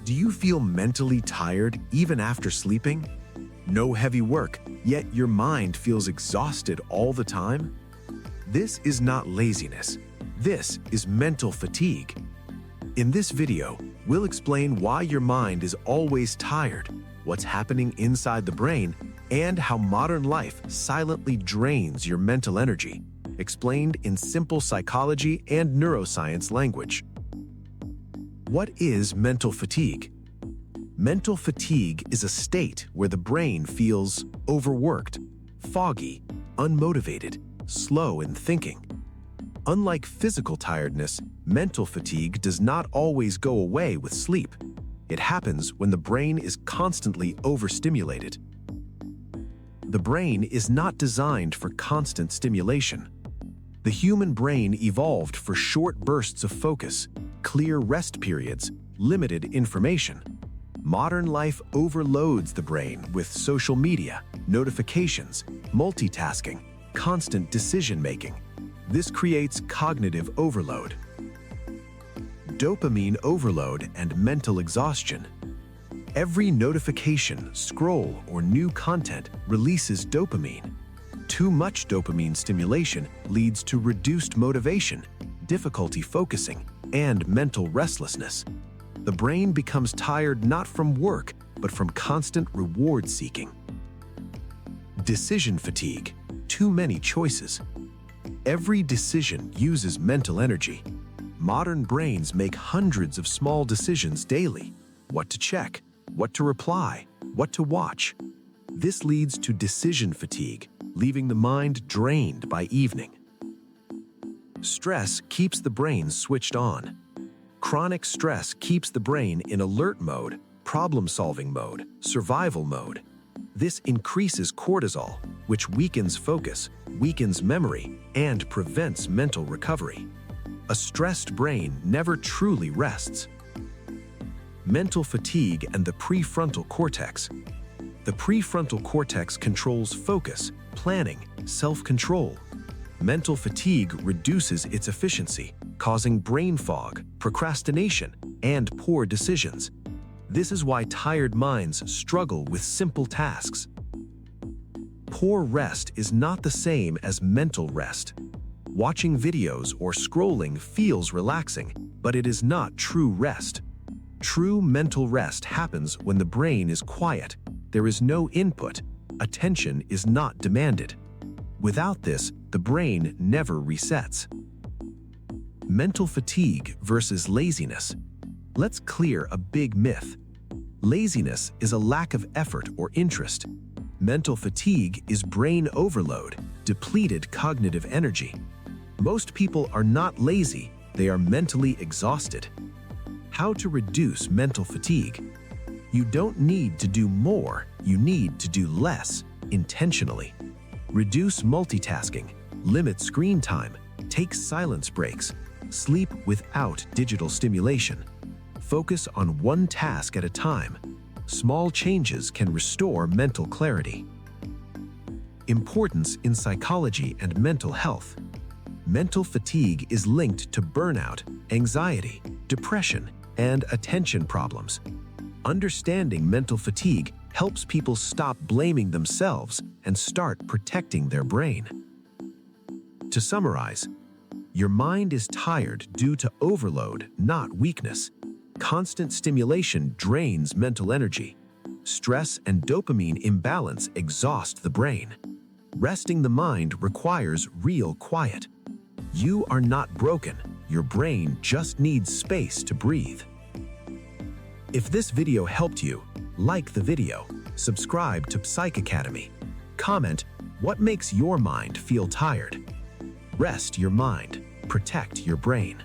Do you feel mentally tired even after sleeping? No heavy work, yet your mind feels exhausted all the time? This is not laziness. This is mental fatigue. In this video, we'll explain why your mind is always tired, what's happening inside the brain, and how modern life silently drains your mental energy, explained in simple psychology and neuroscience language. What is mental fatigue? Mental fatigue is a state where the brain feels overworked, foggy, unmotivated, slow in thinking. Unlike physical tiredness, mental fatigue does not always go away with sleep. It happens when the brain is constantly overstimulated. The brain is not designed for constant stimulation. The human brain evolved for short bursts of focus, clear rest periods, limited information. Modern life overloads the brain with social media, notifications, multitasking, constant decision-making. This creates cognitive overload. Dopamine overload and mental exhaustion. Every notification, scroll, or new content releases dopamine. Too much dopamine stimulation leads to reduced motivation, difficulty focusing, and mental restlessness. The brain becomes tired not from work, but from constant reward seeking. Decision fatigue. Too many choices. Every decision uses mental energy. Modern brains make hundreds of small decisions daily. What to check, what to reply, what to watch. This leads to decision fatigue, leaving the mind drained by evening. Stress keeps the brain switched on. Chronic stress keeps the brain in alert mode, problem-solving mode, survival mode. This increases cortisol, which weakens focus, weakens memory, and prevents mental recovery. A stressed brain never truly rests. Mental fatigue and the prefrontal cortex. The prefrontal cortex controls focus, planning, self-control. Mental fatigue reduces its efficiency, causing brain fog, procrastination, and poor decisions. This is why tired minds struggle with simple tasks. Poor rest is not the same as mental rest. Watching videos or scrolling feels relaxing, but it is not true rest. True mental rest happens when the brain is quiet. There is no input. Attention is not demanded. Without this, the brain never resets. Mental fatigue versus laziness. Let's clear a big myth. Laziness is a lack of effort or interest. Mental fatigue is brain overload, depleted cognitive energy. Most people are not lazy, they are mentally exhausted. How to reduce mental fatigue? You don't need to do more, you need to do less, intentionally. Reduce multitasking, limit screen time, take silence breaks, sleep without digital stimulation. Focus on one task at a time. Small changes can restore mental clarity. Importance in psychology and mental health. Mental fatigue is linked to burnout, anxiety, depression, and attention problems. Understanding mental fatigue helps people stop blaming themselves and start protecting their brain. To summarize, your mind is tired due to overload, not weakness. Constant stimulation drains mental energy. Stress and dopamine imbalance exhaust the brain. Resting the mind requires real quiet. You are not broken. Your brain just needs space to breathe. If this video helped you, like the video, subscribe to PsycAcademy. Comment, what makes your mind feel tired? Rest your mind. Protect your brain.